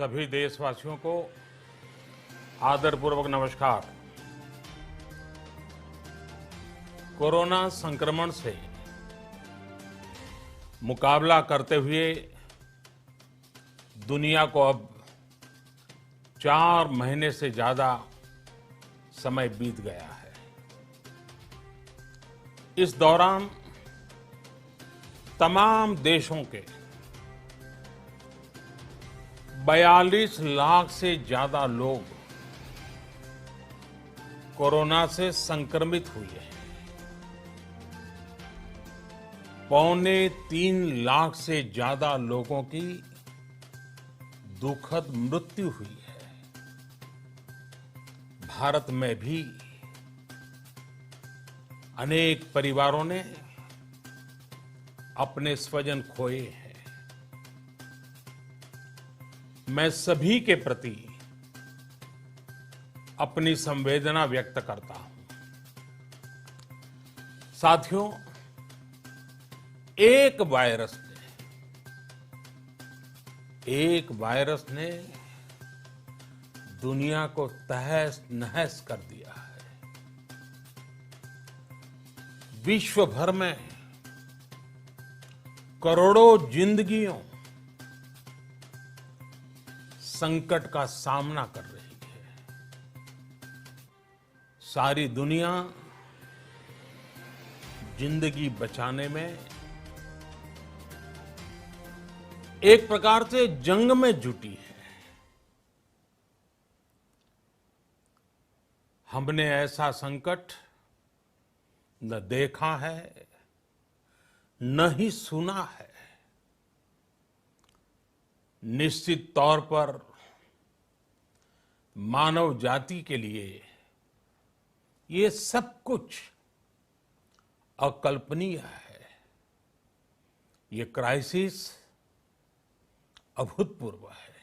सभी देशवासियों को आदरपूर्वक नमस्कार। कोरोना संक्रमण से मुकाबला करते हुए दुनिया को अब 4 महीने से ज्यादा समय बीत गया है। इस दौरान तमाम देशों के 42 लाख से ज्यादा लोग कोरोना से संक्रमित हुए हैं। 2.25 लाख से ज्यादा लोगों की दुखद मृत्यु हुई है। भारत में भी अनेक परिवारों ने अपने स्वजन खोए हैं। मैं सभी के प्रति अपनी संवेदना व्यक्त करता हूं। साथियों, एक वायरस ने दुनिया को तहस नहस कर दिया है। विश्व भर में करोड़ों जिंदगियों संकट का सामना कर रही है। सारी दुनिया जिंदगी बचाने में एक प्रकार से जंग में जुटी है। हमने ऐसा संकट न देखा है, न ही सुना है। निश्चित तौर पर मानव जाति के लिए ये सब कुछ अकल्पनीय है। ये क्राइसिस अभूतपूर्व है।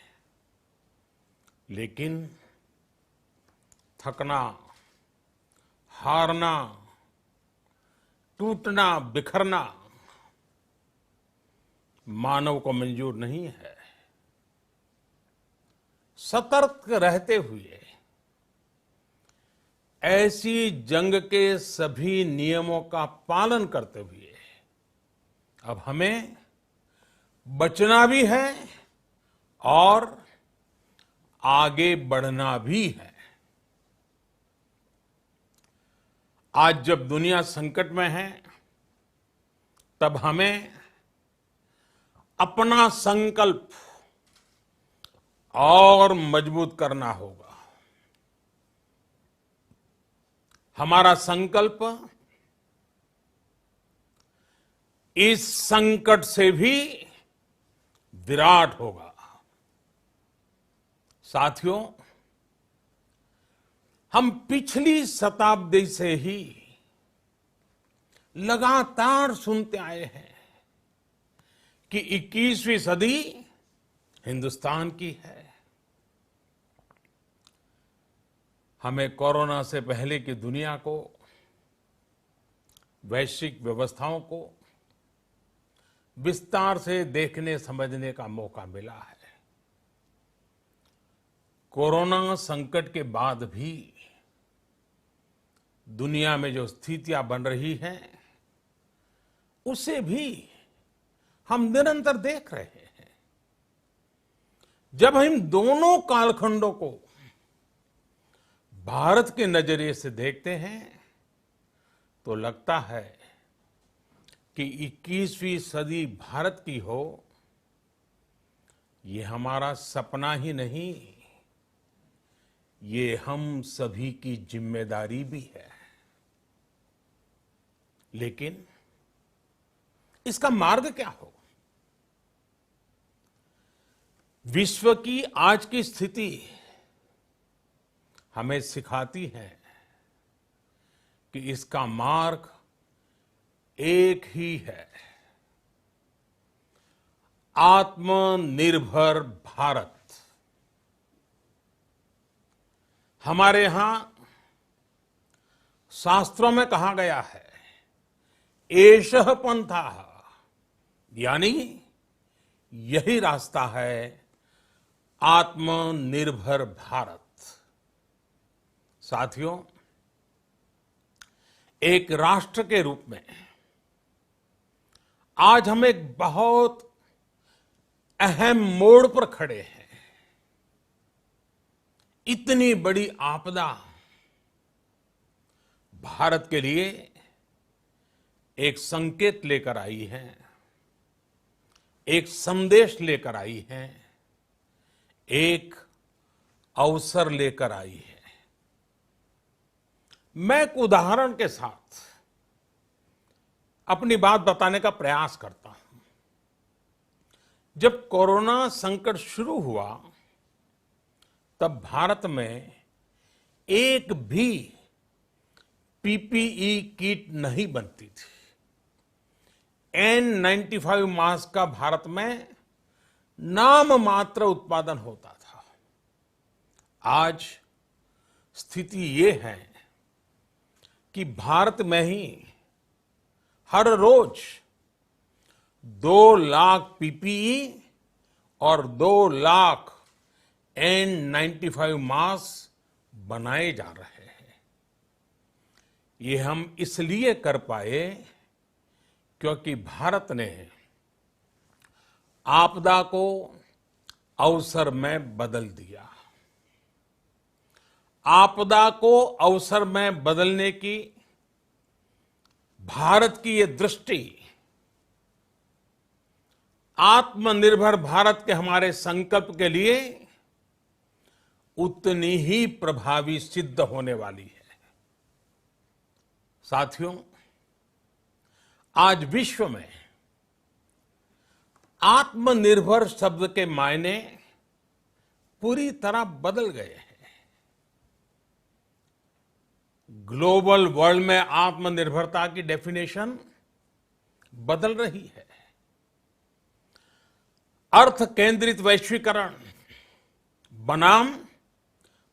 लेकिन थकना, हारना, टूटना, बिखरना मानव को मंजूर नहीं है। सतर्क रहते हुए ऐसी जंग के सभी नियमों का पालन करते हुए अब हमें बचना भी है और आगे बढ़ना भी है। आज जब दुनिया संकट में है, तब हमें अपना संकल्प और मजबूत करना होगा। हमारा संकल्प इस संकट से भी विराट होगा। साथियों, हम पिछली शताब्दी से ही लगातार सुनते आए हैं कि 21वीं सदी हिंदुस्तान की है। हमें कोरोना से पहले की दुनिया को, वैश्विक व्यवस्थाओं को विस्तार से देखने समझने का मौका मिला है। कोरोना संकट के बाद भी दुनिया में जो स्थितियां बन रही हैं, उसे भी हम निरंतर देख रहे हैं। जब हम दोनों कालखंडों को भारत के नजरिए से देखते हैं, तो लगता है कि 21वीं सदी भारत की हो, ये हमारा सपना ही नहीं, ये हम सभी की जिम्मेदारी भी है। लेकिन इसका मार्ग क्या हो? विश्व की आज की स्थिति हमें सिखाती है कि इसका मार्ग एक ही है, आत्मनिर्भर भारत। हमारे यहां शास्त्रों में कहा गया है, एषः पंथः, यानी यही रास्ता है आत्मनिर्भर भारत। साथियों, एक राष्ट्र के रूप में आज हम एक बहुत अहम मोड़ पर खड़े हैं। इतनी बड़ी आपदा भारत के लिए एक संकेत लेकर आई है, एक संदेश लेकर आई है, एक अवसर लेकर आई है। मैं एक उदाहरण के साथ अपनी बात बताने का प्रयास करता हूं। जब कोरोना संकट शुरू हुआ, तब भारत में एक भी पीपीई किट नहीं बनती थी। N95 मास्क का भारत में नाम मात्र उत्पादन होता था। आज स्थिति ये है कि भारत में ही हर रोज 2 लाख पीपीई और 2 लाख N95 मास्क बनाए जा रहे हैं। ये हम इसलिए कर पाए क्योंकि भारत ने आपदा को अवसर में बदल दिया। आपदा को अवसर में बदलने की भारत की ये दृष्टि आत्मनिर्भर भारत के हमारे संकल्प के लिए उतनी ही प्रभावी सिद्ध होने वाली है। साथियों, आज विश्व में आत्मनिर्भर शब्द के मायने पूरी तरह बदल गए हैं। ग्लोबल वर्ल्ड में आत्मनिर्भरता की डेफिनेशन बदल रही है। अर्थ केंद्रित वैश्वीकरण बनाम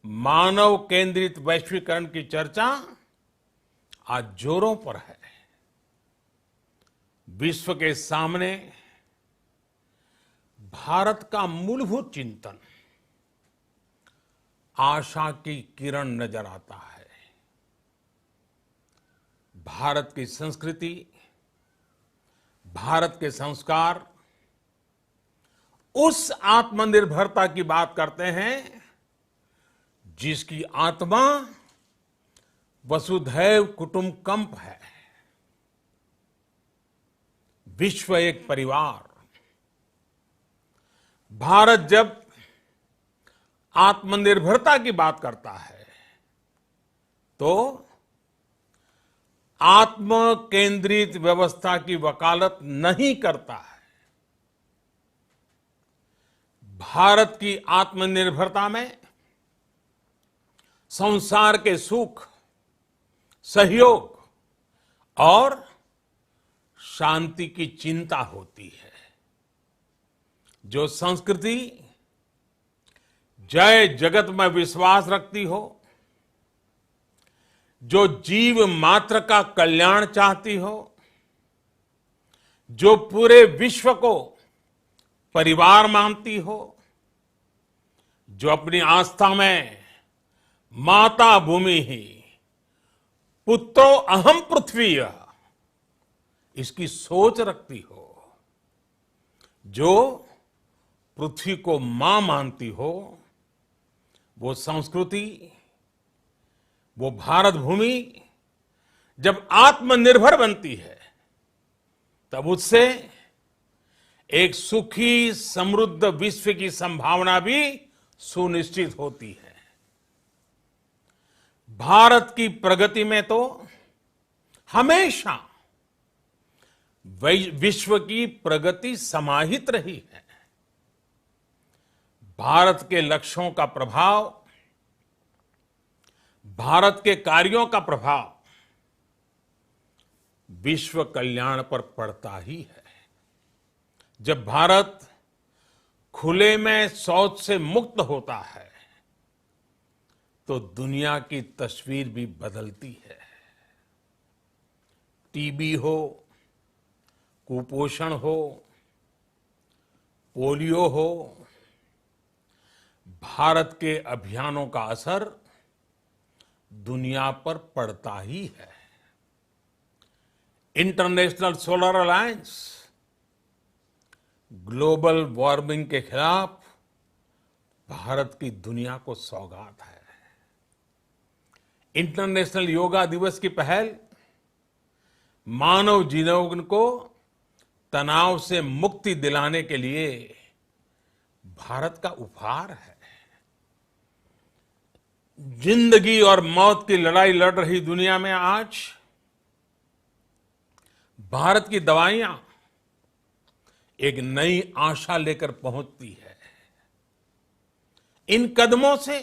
मानव केंद्रित वैश्वीकरण की चर्चा आज जोरों पर है। विश्व के सामने भारत का मूलभूत चिंतन आशा की किरण नजर आता है। भारत की संस्कृति, भारत के संस्कार उस आत्मनिर्भरता की बात करते हैं जिसकी आत्मा वसुधैव कुटुंबकम है। विश्व एक परिवार। भारत जब आत्मनिर्भरता की बात करता है तो आत्म केंद्रित व्यवस्था की वकालत नहीं करता है। भारत की आत्मनिर्भरता में संसार के सुख, सहयोग और शांति की चिंता होती है। जो संस्कृति जय जगत में विश्वास रखती हो, जो जीव मात्र का कल्याण चाहती हो, जो पूरे विश्व को परिवार मानती हो, जो अपनी आस्था में माता भूमि ही पुत्रो अहम पृथ्वी इसकी सोच रखती हो, जो पृथ्वी को मां मानती हो, वो संस्कृति, वो भारत भूमि जब आत्मनिर्भर बनती है तब उससे एक सुखी समृद्ध विश्व की संभावना भी सुनिश्चित होती है। भारत की प्रगति में तो हमेशा विश्व की प्रगति समाहित रही है। भारत के लक्ष्यों का प्रभाव, भारत के कार्यों का प्रभाव विश्व कल्याण पर पड़ता ही है। जब भारत खुले में शौच से मुक्त होता है तो दुनिया की तस्वीर भी बदलती है। टीबी हो, कुपोषण हो, पोलियो हो, भारत के अभियानों का असर दुनिया पर पड़ता ही है। International solar alliance global warming के खिलाफ भारत की दुनिया को सौगात है। इंटरनेशनल योगा दिवस की पहल मानव जीवन को तनाव से मुक्ति दिलाने के लिए भारत का उपहार है। जिंदगी और मौत की लड़ाई लड़ रही दुनिया में आज भारत की दवाइयां एक नई आशा लेकर पहुंचती है। इन कदमों से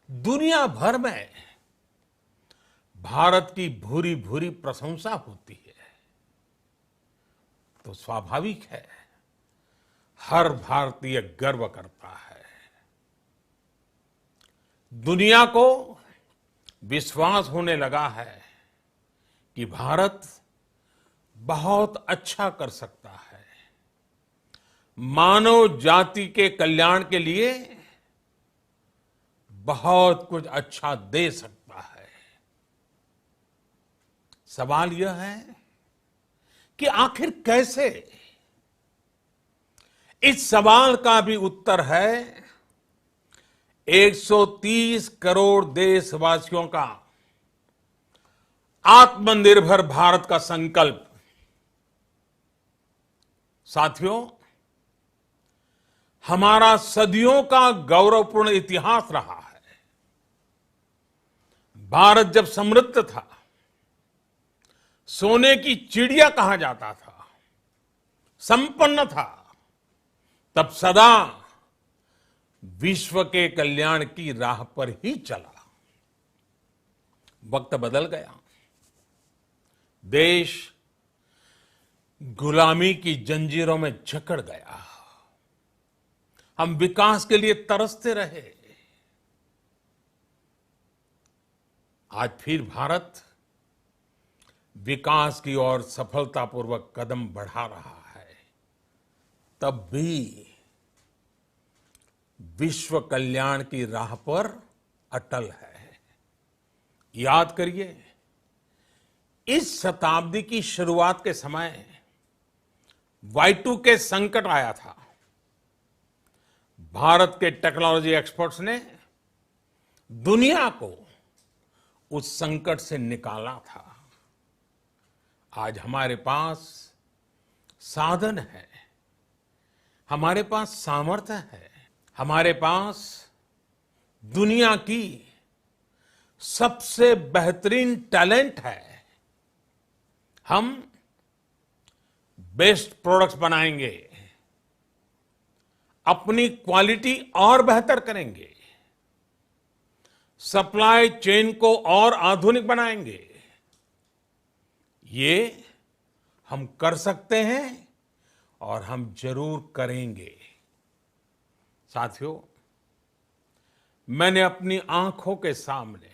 दुनिया भर में भारत की भूरी भूरी प्रशंसा होती है। तो स्वाभाविक है, हर भारतीय गर्व करता है। दुनिया को विश्वास होने लगा है कि भारत बहुत अच्छा कर सकता है, मानव जाति के कल्याण के लिए बहुत कुछ अच्छा दे सकता है। सवाल यह है कि आखिर कैसे? इस सवाल का भी उत्तर है 130 करोड़ देशवासियों का आत्मनिर्भर भारत का संकल्प। साथियों, हमारा सदियों का गौरवपूर्ण इतिहास रहा है। भारत जब समृद्ध था, सोने की चिड़िया कहा जाता था, संपन्न था, तब सदा विश्व के कल्याण की राह पर ही चला। वक्त बदल गया, देश गुलामी की जंजीरों में जकड़ गया। हम विकास के लिए तरसते रहे। आज फिर भारत विकास की ओर सफलतापूर्वक कदम बढ़ा रहा है। तब भी विश्व कल्याण की राह पर अटल है। याद करिए, इस शताब्दी की शुरुआत के समय Y2K संकट आया था। भारत के टेक्नोलॉजी एक्सपर्ट्स ने दुनिया को उस संकट से निकाला था। आज हमारे पास साधन है, हमारे पास सामर्थ्य है, हमारे पास दुनिया की सबसे बेहतरीन टैलेंट है। हम बेस्ट प्रोडक्ट्स बनाएंगे, अपनी क्वालिटी और बेहतर करेंगे, सप्लाई चेन को और आधुनिक बनाएंगे। ये हम कर सकते हैं और हम जरूर करेंगे। साथियों, मैंने अपनी आंखों के सामने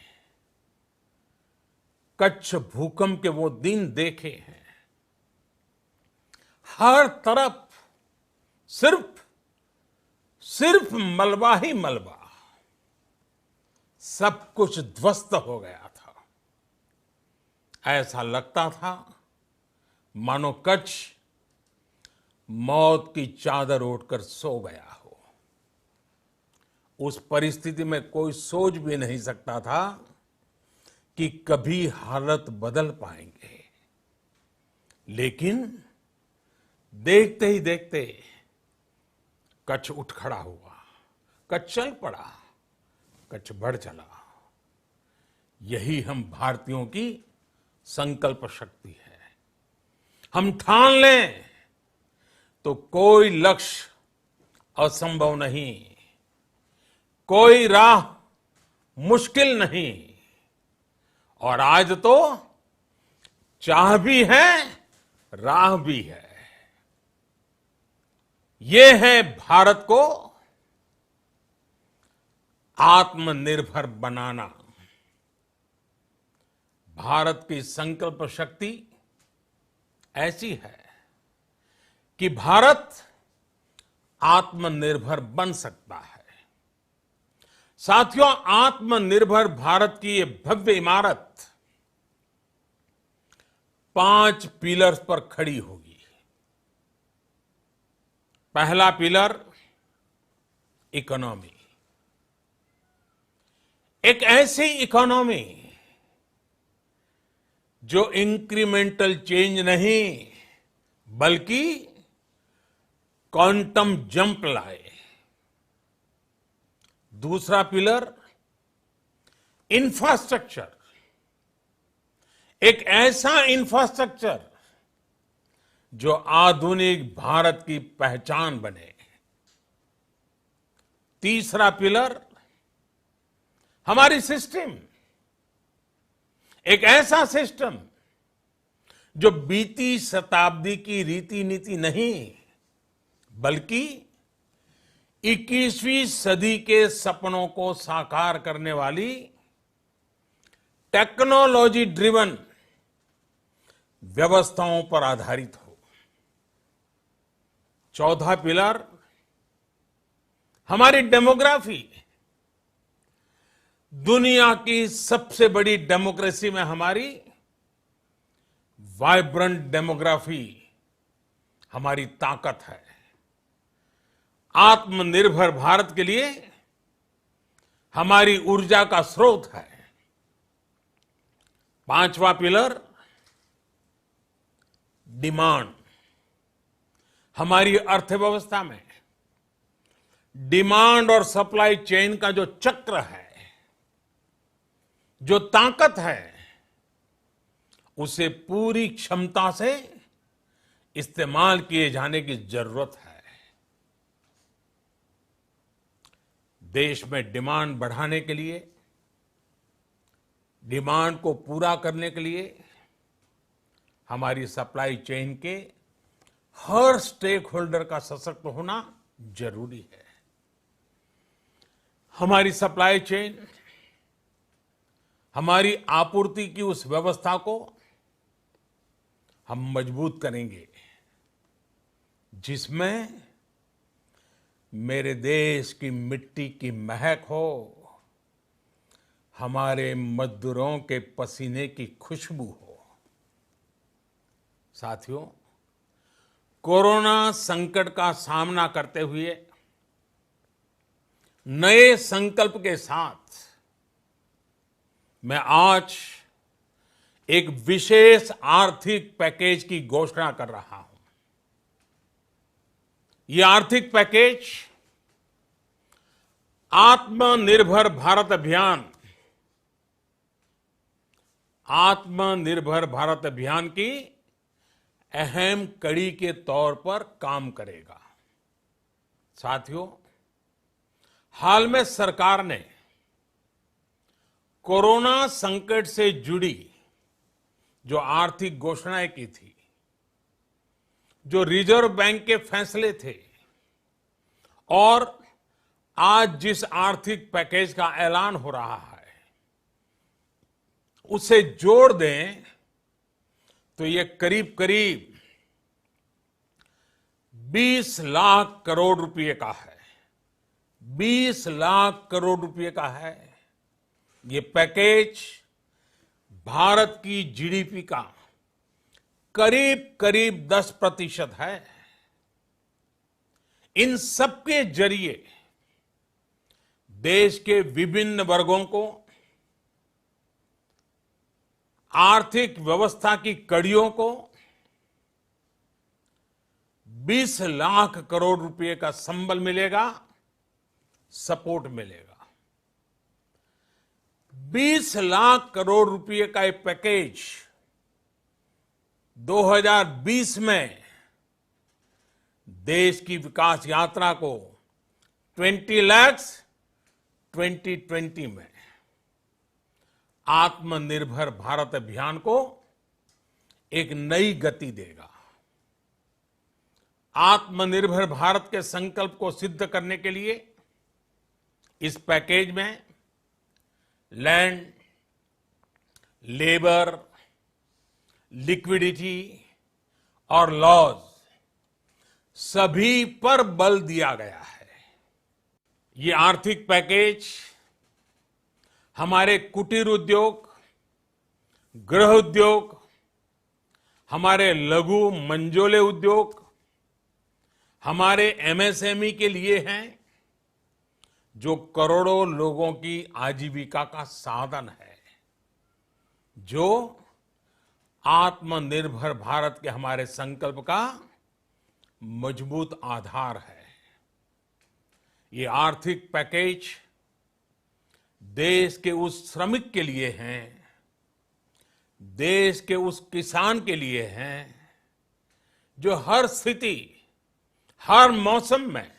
कच्छ भूकंप के वो दिन देखे हैं। हर तरफ सिर्फ मलबा ही मलबा, सब कुछ ध्वस्त हो गया था। ऐसा लगता था मानो कच्छ मौत की चादर ओढ़कर सो गया हो। उस परिस्थिति में कोई सोच भी नहीं सकता था कि कभी हालत बदल पाएंगे। लेकिन देखते ही देखते कच्छ उठ खड़ा हुआ, कच्छ चल पड़ा, कच्छ बढ़ चला। यही हम भारतीयों की संकल्प शक्ति है। हम ठान लें तो कोई लक्ष्य असंभव नहीं, कोई राह मुश्किल नहीं। और आज तो चाह भी है, राह भी है। ये है भारत को आत्मनिर्भर बनाना। भारत की संकल्प शक्ति ऐसी है कि भारत आत्मनिर्भर बन सकता है। साथियों, आत्मनिर्भर भारत की ये भव्य इमारत 5 पिलर्स पर खड़ी होगी। पहला पिलर इकोनॉमी। एक ऐसी इकोनॉमी जो इंक्रीमेंटल चेंज नहीं बल्कि क्वांटम जंप लाए। दूसरा पिलर इंफ्रास्ट्रक्चर। एक ऐसा इंफ्रास्ट्रक्चर जो आधुनिक भारत की पहचान बने। तीसरा पिलर हमारी सिस्टम। एक ऐसा सिस्टम जो बीती शताब्दी की रीति नीति नहीं बल्कि 21वीं सदी के सपनों को साकार करने वाली टेक्नोलॉजी ड्रिवन व्यवस्थाओं पर आधारित हो। चौथा पिलर हमारी डेमोग्राफी। दुनिया की सबसे बड़ी डेमोक्रेसी में हमारी वाइब्रेंट डेमोग्राफी हमारी ताकत है। आत्मनिर्भर भारत के लिए हमारी ऊर्जा का स्रोत है। पांचवा पिलर डिमांड। हमारी अर्थव्यवस्था में डिमांड और सप्लाई चेन का जो चक्र है, जो ताकत है, उसे पूरी क्षमता से इस्तेमाल किए जाने की जरूरत है। देश में डिमांड बढ़ाने के लिए, डिमांड को पूरा करने के लिए हमारी सप्लाई चेन के हर स्टेक होल्डर का सशक्त होना जरूरी है। हमारी सप्लाई चेन, हमारी आपूर्ति की उस व्यवस्था को हम मजबूत करेंगे जिसमें मेरे देश की मिट्टी की महक हो, हमारे मजदूरों के पसीने की खुशबू हो। साथियों, कोरोना संकट का सामना करते हुए नए संकल्प के साथ मैं आज एक विशेष आर्थिक पैकेज की घोषणा कर रहा हूं। यह आर्थिक पैकेज आत्मनिर्भर भारत अभियान, आत्मनिर्भर भारत अभियान की अहम कड़ी के तौर पर काम करेगा। साथियों, हाल में सरकार ने कोरोना संकट से जुड़ी जो आर्थिक घोषणाएं की थी, जो रिजर्व बैंक के फैसले थे और आज जिस आर्थिक पैकेज का ऐलान हो रहा है, उसे जोड़ दें तो ये करीब करीब 20 लाख करोड़ रुपए का है। 20 लाख करोड़ रुपए का है। ये पैकेज भारत की जीडीपी का करीब करीब 10% है। इन सबके जरिए देश के विभिन्न वर्गों को आर्थिक व्यवस्था की कड़ियों को 20 लाख करोड़ रुपए का संबल मिलेगा, सपोर्ट मिलेगा। 20 लाख करोड़ रुपए का ये पैकेज 2020 में देश की विकास यात्रा को 20 लाख 2020 में आत्मनिर्भर भारत अभियान को एक नई गति देगा। आत्मनिर्भर भारत के संकल्प को सिद्ध करने के लिए इस पैकेज में लैंड, लेबर, लिक्विडिटी और लॉज सभी पर बल दिया गया है। ये आर्थिक पैकेज हमारे कुटीर उद्योग, गृह उद्योग, हमारे लघु मंझोले उद्योग, हमारे एमएसएमई के लिए हैं, जो करोड़ों लोगों की आजीविका का साधन है, जो आत्मनिर्भर भारत के हमारे संकल्प का मजबूत आधार है। ये आर्थिक पैकेज देश के उस श्रमिक के लिए हैं, देश के उस किसान के लिए हैं, जो हर स्थिति, हर मौसम में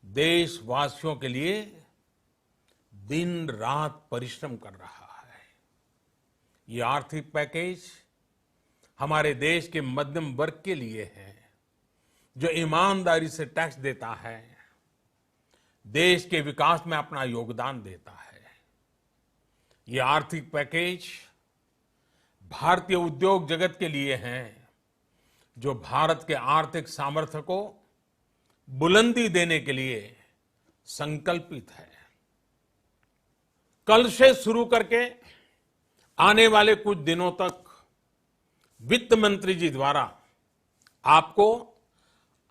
देशवासियों के लिए दिन रात परिश्रम कर रहा है। ये आर्थिक पैकेज हमारे देश के मध्यम वर्ग के लिए है, जो ईमानदारी से टैक्स देता है, देश के विकास में अपना योगदान देता है। ये आर्थिक पैकेज भारतीय उद्योग जगत के लिए है, जो भारत के आर्थिक सामर्थ्य को बुलंदी देने के लिए संकल्पित है। कल से शुरू करके आने वाले कुछ दिनों तक वित्त मंत्री जी द्वारा आपको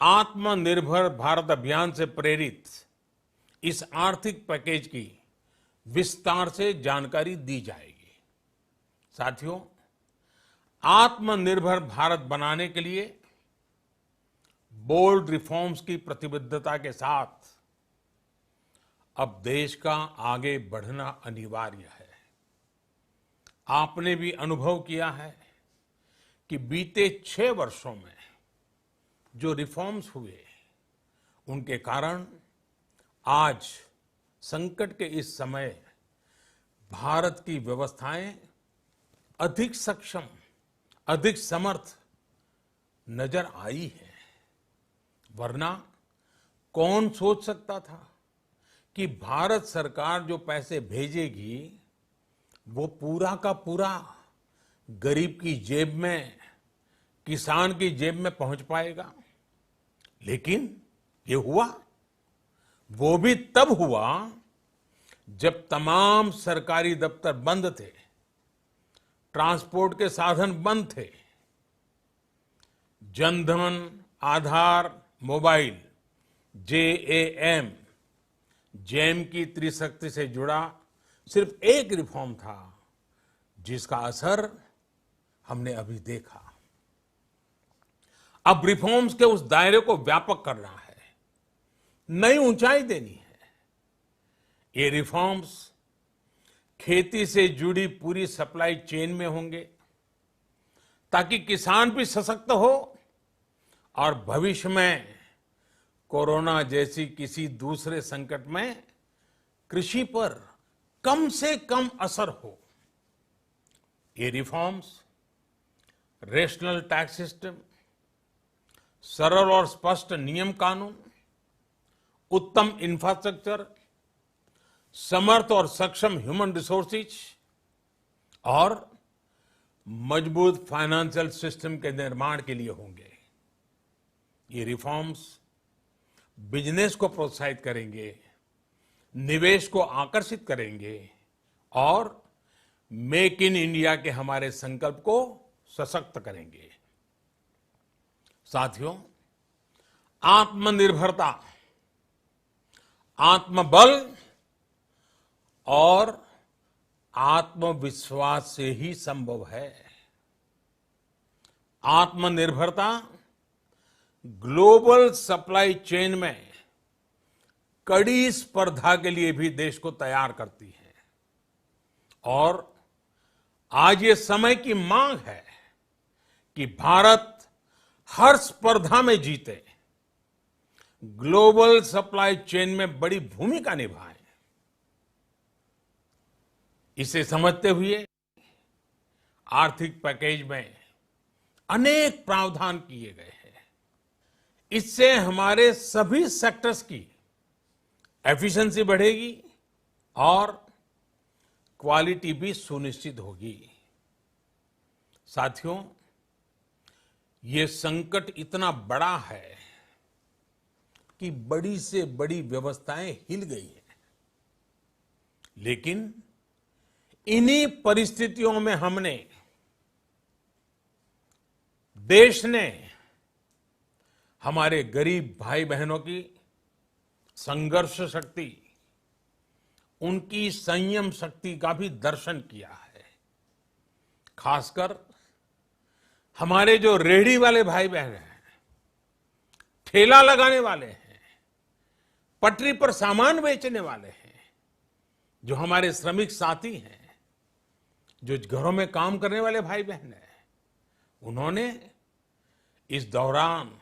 आत्मनिर्भर भारत अभियान से प्रेरित इस आर्थिक पैकेज की विस्तार से जानकारी दी जाएगी। साथियों, आत्मनिर्भर भारत बनाने के लिए बोल्ड रिफॉर्म्स की प्रतिबद्धता के साथ अब देश का आगे बढ़ना अनिवार्य है। आपने भी अनुभव किया है कि बीते 6 वर्षों में जो रिफॉर्म्स हुए, उनके कारण आज संकट के इस समय भारत की व्यवस्थाएं अधिक सक्षम, अधिक समर्थ नजर आई है। वरना कौन सोच सकता था कि भारत सरकार जो पैसे भेजेगी वो पूरा का पूरा गरीब की जेब में, किसान की जेब में पहुंच पाएगा। लेकिन ये हुआ, वो भी तब हुआ जब तमाम सरकारी दफ्तर बंद थे, ट्रांसपोर्ट के साधन बंद थे, जनधन, आधार, मोबाइल, जेम की त्रिशक्ति से जुड़ा सिर्फ एक रिफॉर्म था, जिसका असर हमने अभी देखा। अब रिफॉर्म्स के उस दायरे को व्यापक करना है, नई ऊंचाई देनी है। ये रिफॉर्म्स खेती से जुड़ी पूरी सप्लाई चेन में होंगे, ताकि किसान भी सशक्त हो और भविष्य में कोरोना जैसी किसी दूसरे संकट में कृषि पर कम से कम असर हो। ये रिफॉर्म्स रेशनल टैक्स सिस्टम, सरल और स्पष्ट नियम कानून, उत्तम इंफ्रास्ट्रक्चर, समर्थ और सक्षम ह्यूमन रिसोर्सेज और मजबूत फाइनेंशियल सिस्टम के निर्माण के लिए होंगे। ये रिफॉर्म्स बिजनेस को प्रोत्साहित करेंगे, निवेश को आकर्षित करेंगे और मेक इन इंडिया के हमारे संकल्प को सशक्त करेंगे। साथियों, आत्मनिर्भरता, आत्मबल और आत्मविश्वास से ही संभव है। आत्मनिर्भरता ग्लोबल सप्लाई चेन में कड़ी स्पर्धा के लिए भी देश को तैयार करती है और आज ये समय की मांग है कि भारत हर स्पर्धा में जीते, ग्लोबल सप्लाई चेन में बड़ी भूमिका निभाए। इसे समझते हुए आर्थिक पैकेज में अनेक प्रावधान किए गए हैं। इससे हमारे सभी सेक्टर्स की एफिशिएंसी बढ़ेगी और क्वालिटी भी सुनिश्चित होगी। साथियों, ये संकट इतना बड़ा है कि बड़ी से बड़ी व्यवस्थाएं हिल गई हैं। लेकिन इन्हीं परिस्थितियों में हमने, देश ने हमारे गरीब भाई बहनों की संघर्ष शक्ति, उनकी संयम शक्ति का भी दर्शन किया है। खासकर हमारे जो रेहड़ी वाले भाई बहन हैं, ठेला लगाने वाले हैं, पटरी पर सामान बेचने वाले हैं, जो हमारे श्रमिक साथी हैं, जो घरों में काम करने वाले भाई बहन हैं, उन्होंने इस दौरान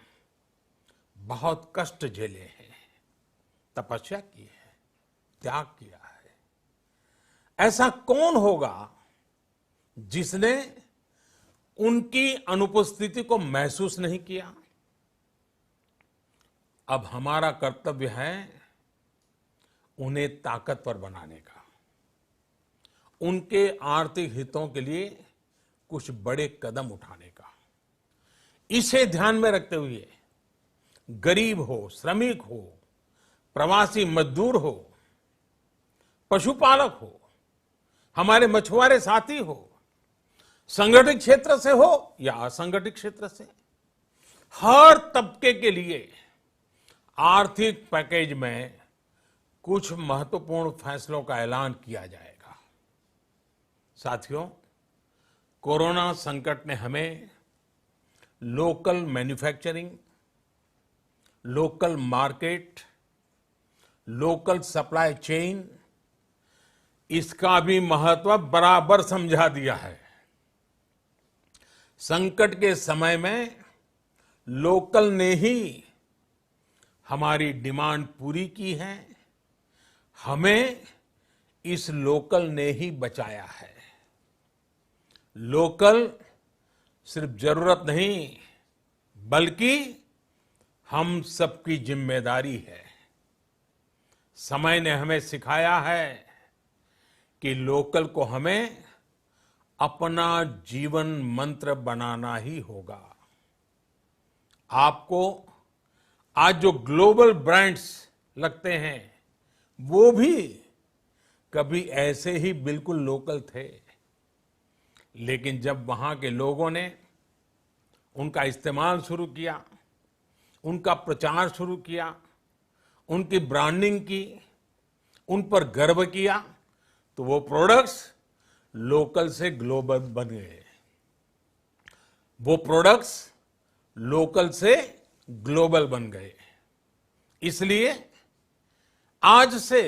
बहुत कष्ट झेले हैं, तपस्या की है, त्याग किया है। ऐसा कौन होगा जिसने उनकी अनुपस्थिति को महसूस नहीं किया? अब हमारा कर्तव्य है उन्हें ताकतवर बनाने का, उनके आर्थिक हितों के लिए कुछ बड़े कदम उठाने का। इसे ध्यान में रखते हुए गरीब हो, श्रमिक हो, प्रवासी मजदूर हो, पशुपालक हो, हमारे मछुआरे साथी हो, संगठित क्षेत्र से हो या असंगठित क्षेत्र से, हर तबके के लिए आर्थिक पैकेज में कुछ महत्वपूर्ण फैसलों का ऐलान किया जाएगा। साथियों, कोरोना संकट ने हमें local manufacturing, local market, local supply chain, इसका भी महत्व बराबर समझा दिया है। संकट के समय में लोकल ने ही हमारी डिमांड पूरी की है, हमें इस लोकल ने ही बचाया है। लोकल सिर्फ जरूरत नहीं, बल्कि हम सबकी जिम्मेदारी है। समय ने हमें सिखाया है कि लोकल को हमें अपना जीवन मंत्र बनाना ही होगा। आपको आज जो ग्लोबल ब्रांड्स लगते हैं, वो भी कभी ऐसे ही बिल्कुल लोकल थे, लेकिन जब वहां के लोगों ने उनका इस्तेमाल शुरू किया, उनका प्रचार शुरू किया, उनकी ब्रांडिंग की, उन पर गर्व किया, तो वो प्रोडक्ट्स लोकल से ग्लोबल बन गए। वो प्रोडक्ट्स लोकल से ग्लोबल बन गए। इसलिए आज से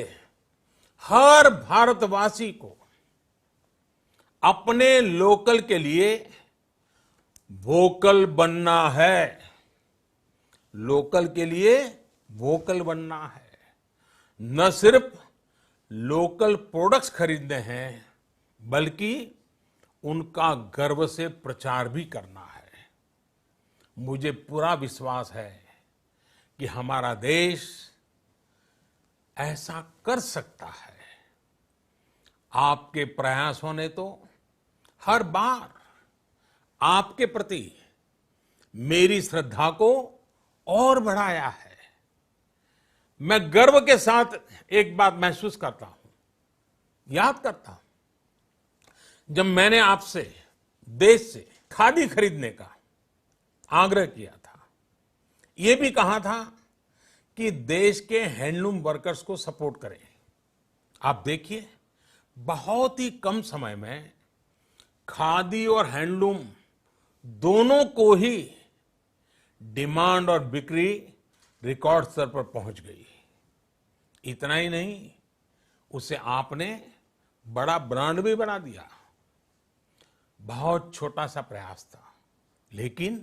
हर भारतवासी को अपने लोकल के लिए वोकल बनना है। लोकल के लिए वोकल बनना है। न सिर्फ लोकल प्रोडक्ट्स खरीदने हैं, बल्कि उनका गर्व से प्रचार भी करना है। मुझे पूरा विश्वास है कि हमारा देश ऐसा कर सकता है। आपके प्रयासों ने तो हर बार आपके प्रति मेरी श्रद्धा को और बढ़ाया है। मैं गर्व के साथ एक बात महसूस करता हूं, याद करता हूं, जब मैंने आपसे देश से खादी खरीदने का आग्रह किया था, यह भी कहा था कि देश के हैंडलूम वर्कर्स को सपोर्ट करें। आप देखिए, बहुत ही कम समय में खादी और हैंडलूम दोनों को ही डिमांड और बिक्री रिकॉर्ड स्तर पर पहुंच गई। इतना ही नहीं, उसे आपने बड़ा ब्रांड भी बना दिया। बहुत छोटा सा प्रयास था, लेकिन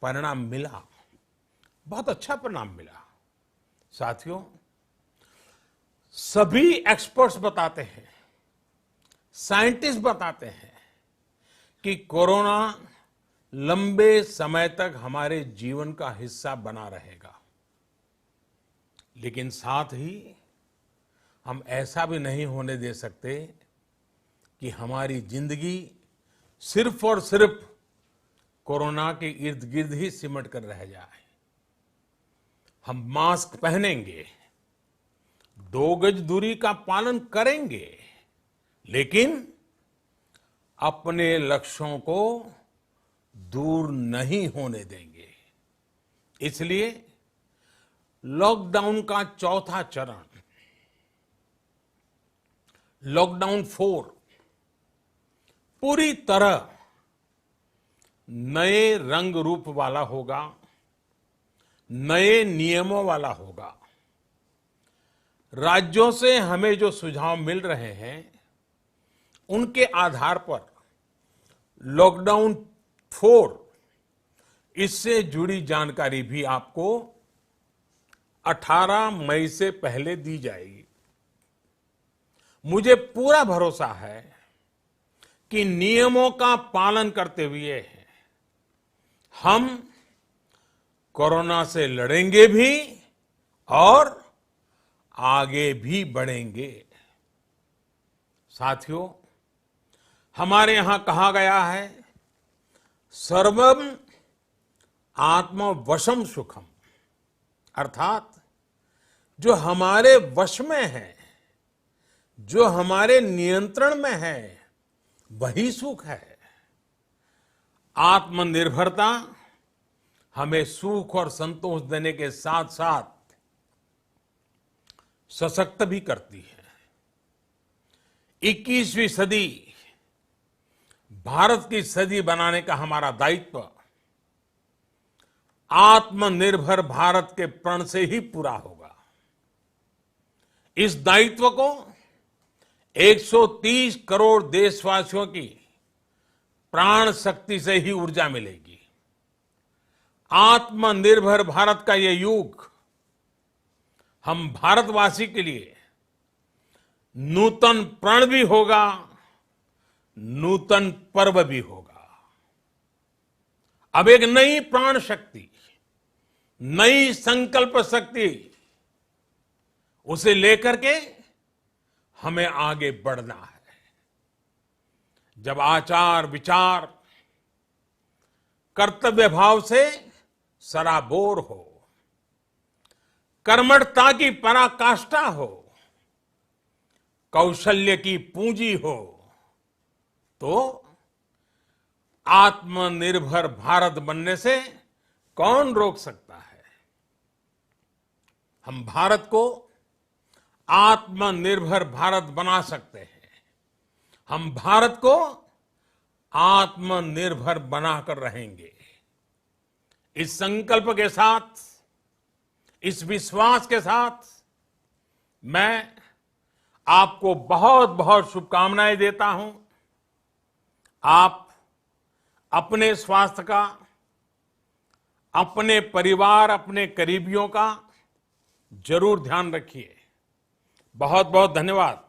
परिणाम मिला, बहुत अच्छा परिणाम मिला। साथियों, सभी एक्सपर्ट्स बताते हैं, साइंटिस्ट बताते हैं कि कोरोना लंबे समय तक हमारे जीवन का हिस्सा बना रहेगा। लेकिन साथ ही हम ऐसा भी नहीं होने दे सकते कि हमारी जिंदगी सिर्फ और सिर्फ कोरोना के इर्द गिर्द ही सिमट कर रह जाए। हम मास्क पहनेंगे, 2 गज दूरी का पालन करेंगे, लेकिन अपने लक्ष्यों को दूर नहीं होने देंगे। इसलिए लॉकडाउन का चौथा चरण, लॉकडाउन 4, पूरी तरह नए रंग रूप वाला होगा, नए नियमों वाला होगा। राज्यों से हमें जो सुझाव मिल रहे हैं, उनके आधार पर लॉकडाउन 4, इससे जुड़ी जानकारी भी आपको 18 मई से पहले दी जाएगी। मुझे पूरा भरोसा है कि नियमों का पालन करते हुए हम कोरोना से लड़ेंगे भी और आगे भी बढ़ेंगे। साथियों, हमारे यहां कहा गया है, सर्वम आत्मवशम सुखम, अर्थात जो हमारे वश में है, जो हमारे नियंत्रण में है, वही सुख है। आत्मनिर्भरता हमें सुख और संतोष देने के साथ साथ सशक्त भी करती है। 21वीं सदी भारत की सदी बनाने का हमारा दायित्व आत्मनिर्भर भारत के प्रण से ही पूरा होगा। इस दायित्व को 130 करोड़ देशवासियों की प्राण शक्ति से ही ऊर्जा मिलेगी। आत्मनिर्भर भारत का ये युग हम भारतवासी के लिए नूतन प्रण भी होगा, नूतन पर्व भी होगा। अब एक नई प्राण शक्ति, नई संकल्प शक्ति, उसे लेकर के हमें आगे बढ़ना है। जब आचार विचार कर्तव्य भाव से सराबोर हो, कर्मठता की पराकाष्ठा हो, कौशल्य की पूंजी हो, तो आत्मनिर्भर भारत बनने से कौन रोक सकता है। हम भारत को आत्मनिर्भर भारत बना सकते हैं। हम भारत को आत्मनिर्भर बनाकर रहेंगे। इस संकल्प के साथ, इस विश्वास के साथ मैं आपको बहुत बहुत शुभकामनाएं देता हूं। आप अपने स्वास्थ्य का, अपने परिवार, अपने करीबियों का जरूर ध्यान रखिए। बहुत बहुत धन्यवाद।